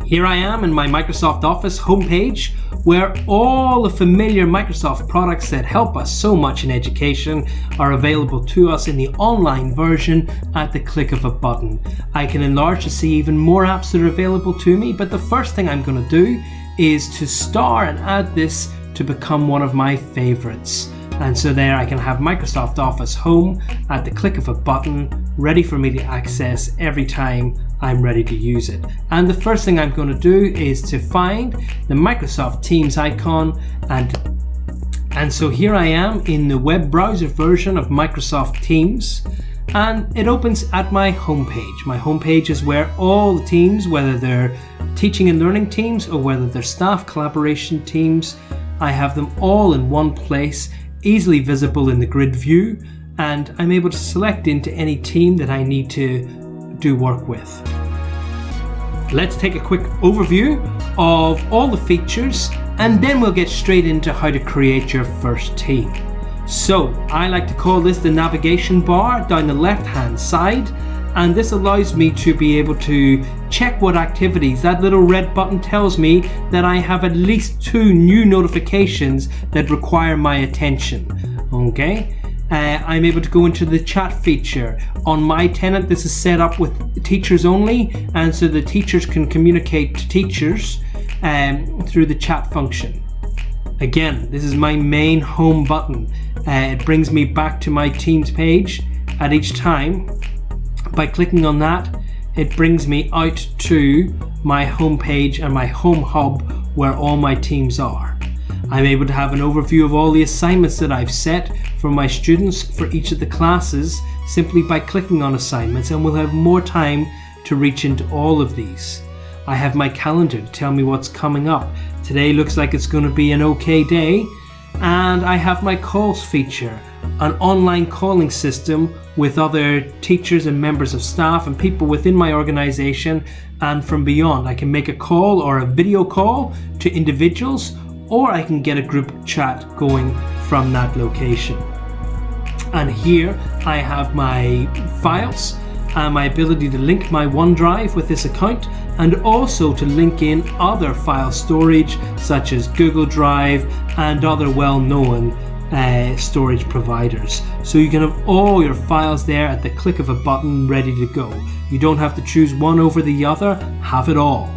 Here I am in my Microsoft Office homepage, where all the familiar Microsoft products that help us so much in education are available to us in the online version at the click of a button. I can enlarge to see even more apps that are available to me, but the first thing I'm going to do is to star and add this to become one of my favorites. And so there I can have Microsoft Office Home at the click of a button, ready for me to access every time I'm ready to use it. And the first thing I'm going to do is to find the Microsoft Teams icon, and so here I am in the web browser version of Microsoft Teams, and it opens at my homepage. My homepage is where all the teams, whether they're teaching and learning teams or whether they're staff collaboration teams, I have them all in one place, easily visible in the grid view, and I'm able to select into any team that I need to do work with. Let's take a quick overview of all the features, and then we'll get straight into how to create your first team. So I like to call this the navigation bar down the left hand side, and this allows me to be able to check what activities. That little red button tells me that I have at least 2 new notifications that require my attention. Okay, I'm able to go into the chat feature. On my tenant, this is set up with teachers only, and so the teachers can communicate to teachers through the chat function. Again, this is my main home button. It brings me back to my Teams page at each time. By clicking on that, it brings me out to my home page and my home hub where all my teams are. I'm able to have an overview of all the assignments that I've set for my students for each of the classes simply by clicking on assignments, and we'll have more time to reach into all of these. I have my calendar to tell me what's coming up. Today looks like it's going to be an okay day. And I have my calls feature, an online calling system with other teachers and members of staff and people within my organization and from beyond. I can make a call or a video call to individuals, or I can get a group chat going from that location. And here I have my files and my ability to link my OneDrive with this account, and also to link in other file storage such as Google Drive and other well-known storage providers. So you can have all your files there at the click of a button, ready to go. You don't have to choose one over the other, have it all.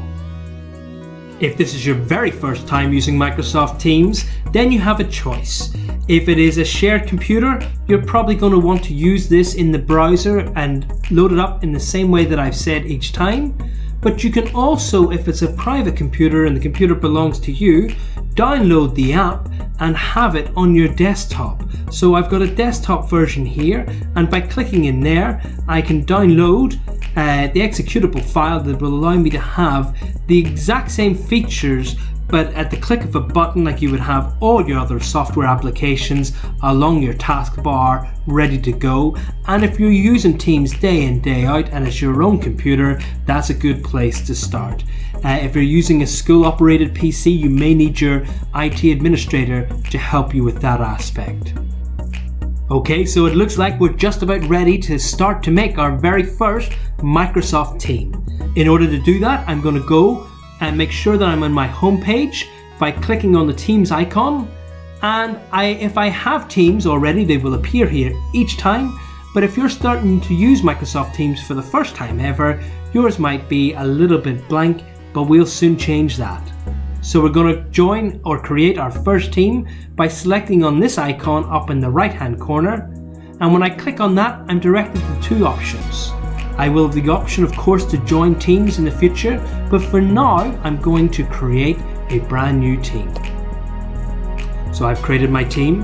If this is your very first time using Microsoft Teams, then you have a choice. If it is a shared computer, you're probably going to want to use this in the browser and load it up in the same way that I've said each time. But you can also, if it's a private computer and the computer belongs to you, download the app and have it on your desktop. So I've got a desktop version here, and by clicking in there, I can download the executable file that will allow me to have the exact same features, but at the click of a button, like you would have all your other software applications along your taskbar ready to go. And if you're using Teams day in, day out, and it's your own computer, that's a good place to start. If you're using a school operated PC, you may need your IT administrator to help you with that aspect. Okay, so it looks like we're just about ready to start to make our very first Microsoft team. In order to do that, I'm going to go and make sure that I'm on my home page by clicking on the Teams icon. And if I have Teams already, they will appear here each time. But if you're starting to use Microsoft Teams for the first time ever, yours might be a little bit blank, but we'll soon change that. So we're going to join or create our first team by selecting on this icon up in the right hand corner. And when I click on that, I'm directed to 2 options. I will have the option, of course, to join teams in the future, but for now, I'm going to create a brand new team. So I've created my team,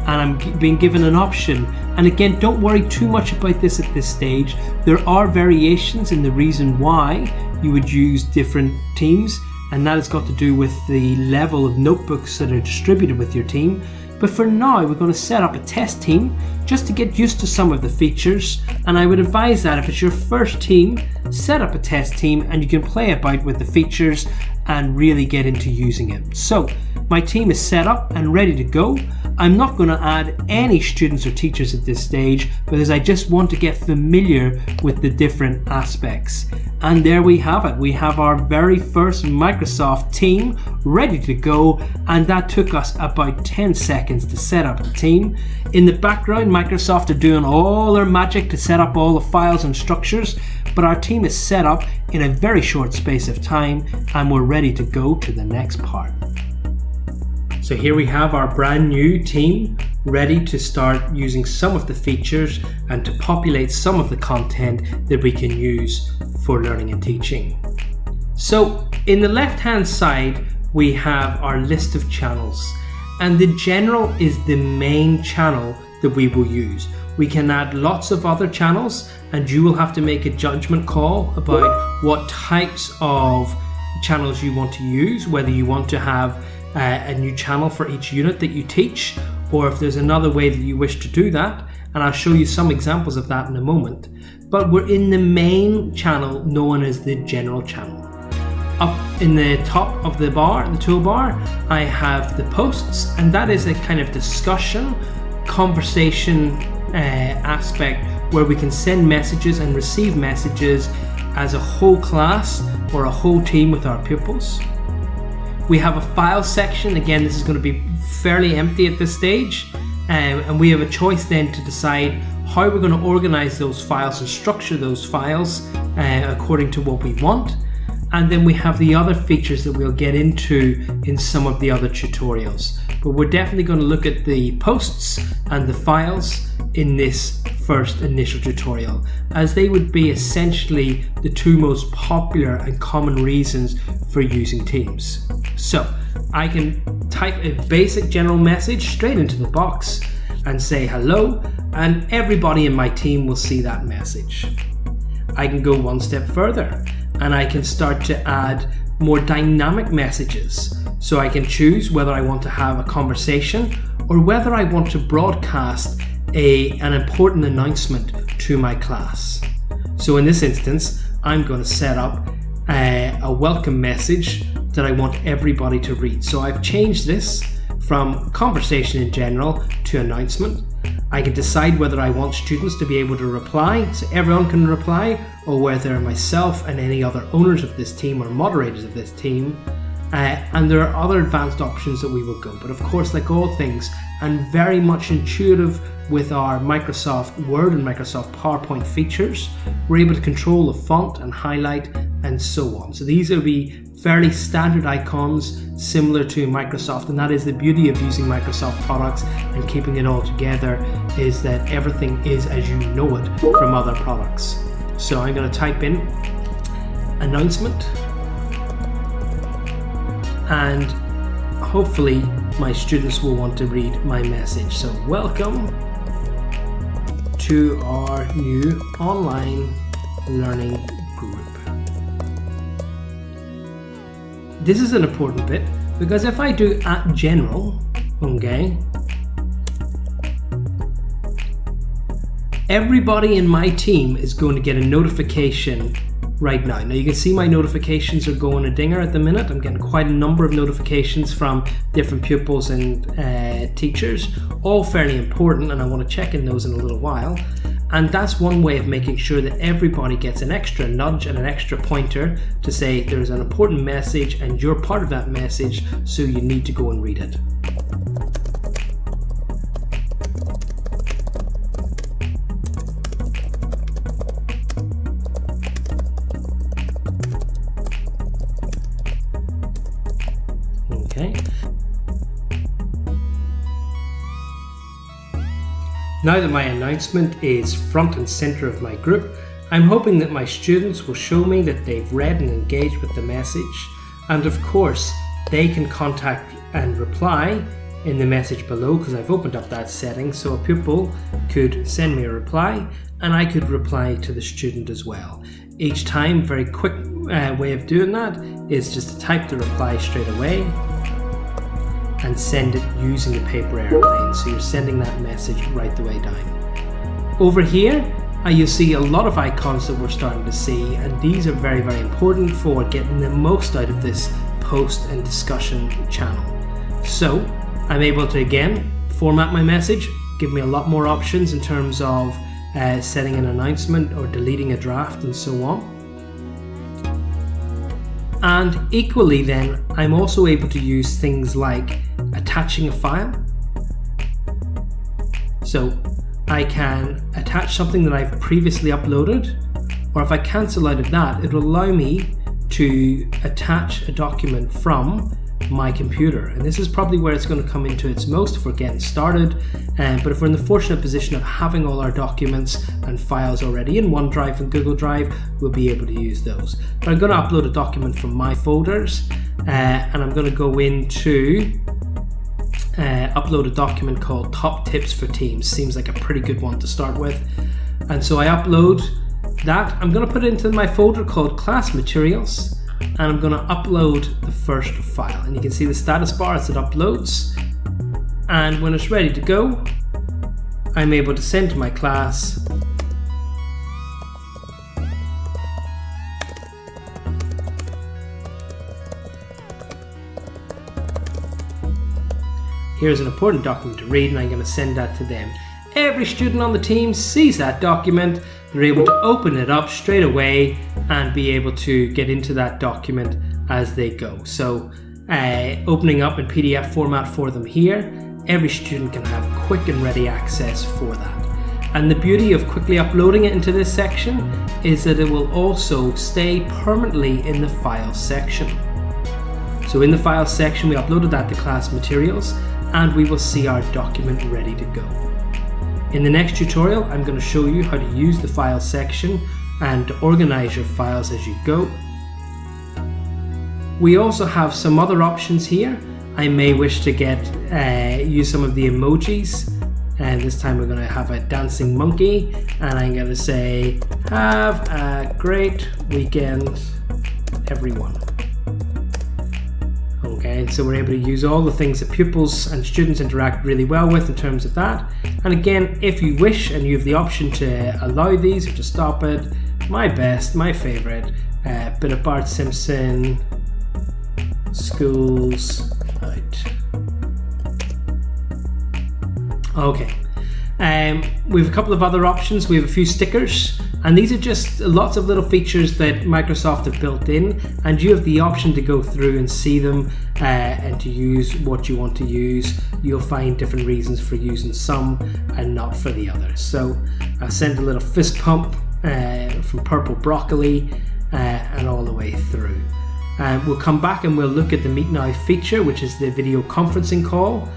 and I'm being given an option. And again, don't worry too much about this at this stage. There are variations in the reason why you would use different teams, and that has got to do with the level of notebooks that are distributed with your team. But for now, we're going to set up a test team just to get used to some of the features. And I would advise that if it's your first team, set up a test team and you can play about with the features and really get into using it. So my team is set up and ready to go. I'm not going to add any students or teachers at this stage because I just want to get familiar with the different aspects. And there we have it. We have our very first Microsoft team ready to go, and that took us about 10 seconds to set up the team. In the background, Microsoft are doing all their magic to set up all the files and structures, but our team is set up in a very short space of time and we're ready to go to the next part. So here we have our brand new team ready to start using some of the features and to populate some of the content that we can use for learning and teaching. So in the left hand side we have our list of channels, and the general is the main channel that we will use. We can add lots of other channels and you will have to make a judgment call about what types of channels you want to use, whether you want to have a new channel for each unit that you teach, or if there's another way that you wish to do that, and I'll show you some examples of that in a moment. But we're in the main channel known as the general channel. Up in the top of the bar, the toolbar, I have the posts, and that is a kind of discussion, conversation aspect where we can send messages and receive messages as a whole class or a whole team with our pupils. We have a file section. Again, this is going to be fairly empty at this stage, and we have a choice then to decide how we're going to organize those files and structure those files according to what we want. And then we have the other features that we'll get into in some of the other tutorials. But we're definitely going to look at the posts and the files in this first initial tutorial, as they would be essentially the two most popular and common reasons for using Teams. So I can type a basic general message straight into the box and say hello, and everybody in my team will see that message. I can go one step further and I can start to add more dynamic messages. So I can choose whether I want to have a conversation or whether I want to broadcast an important announcement to my class. So in this instance, I'm going to set up a welcome message that I want everybody to read. So I've changed this from conversation in general to announcement. I can decide whether I want students to be able to reply, so everyone can reply, or whether myself and any other owners of this team or moderators of this team. And there are other advanced options that we will go. But of course, like all things, and very much intuitive with our Microsoft Word and Microsoft PowerPoint features, we're able to control the font and highlight and so on. So these will be fairly standard icons similar to Microsoft, and that is the beauty of using Microsoft products and keeping it all together, is that everything is as you know it from other products. So I'm going to type in announcement, and hopefully my students will want to read my message. So welcome to our new online learning group. This is an important bit, because if I do @general, okay, everybody in my team is going to get a notification right now. Now you can see my notifications are going a dinger at the minute. I'm getting quite a number of notifications from different pupils and teachers, all fairly important, and I want to check in those in a little while. And that's one way of making sure that everybody gets an extra nudge and an extra pointer to say there's an important message and you're part of that message, so you need to go and read it. Okay. Now that my announcement is front and center of my group, I'm hoping that my students will show me that they've read and engaged with the message, and of course they can contact and reply in the message below, because I've opened up that setting, so a pupil could send me a reply and I could reply to the student as well. Each time, very quick way of doing that is just to type the reply straight away and send it using the paper airplane. So you're sending that message right the way down. Over here, you'll see a lot of icons that we're starting to see, and these are very, very important for getting the most out of this post and discussion channel. So I'm able to, again, format my message, give me a lot more options in terms of setting an announcement or deleting a draft and so on. And equally then, I'm also able to use things like attaching a file. So I can attach something that I've previously uploaded, or if I cancel out of that, it will allow me to attach a document from my computer. And this is probably where it's going to come into its most if we're getting started. But if we're in the fortunate position of having all our documents and files already in OneDrive and Google Drive, we'll be able to use those. But I'm going to upload a document from my folders, and I'm going to go into upload a document called Top Tips for Teams. Seems like a pretty good one to start with. And so I upload that. I'm going to put it into my folder called Class Materials, and I'm going to upload the first file. And you can see the status bar as it uploads. And when it's ready to go, I'm able to send to my class. Here's an important document to read, and I'm going to send that to them. Every student on the team sees that document. They're able to open it up straight away and be able to get into that document as they go. So opening up in PDF format for them here, every student can have quick and ready access for that. And the beauty of quickly uploading it into this section is that it will also stay permanently in the Files section. So in the Files section, we uploaded that to Class Materials, and we will see our document ready to go. In the next tutorial, I'm going to show you how to use the Files section and to organize your files as you go. We also have some other options here. I may wish to use some of the emojis, and this time we're going to have a dancing monkey, and I'm going to say, have a great weekend, everyone. Okay, so we're able to use all the things that pupils and students interact really well with in terms of that. And again, if you wish and you have the option to allow these or to stop it, my best, my favorite, bit of Bart Simpson, schools out. Okay. We have a couple of other options. We have a few stickers, and these are just lots of little features that Microsoft have built in, and you have the option to go through and see them and to use what you want to use. You'll find different reasons for using some and not for the others. So I sent a little fist pump from Purple Broccoli and all the way through. We'll come back and we'll look at the Meet Now feature, which is the video conferencing call.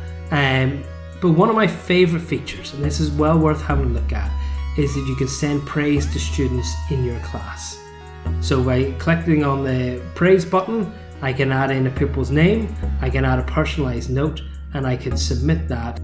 But one of my favorite features, and this is well worth having a look at, is that you can send praise to students in your class. So by clicking on the praise button, I can add in a pupil's name, I can add a personalized note, and I can submit that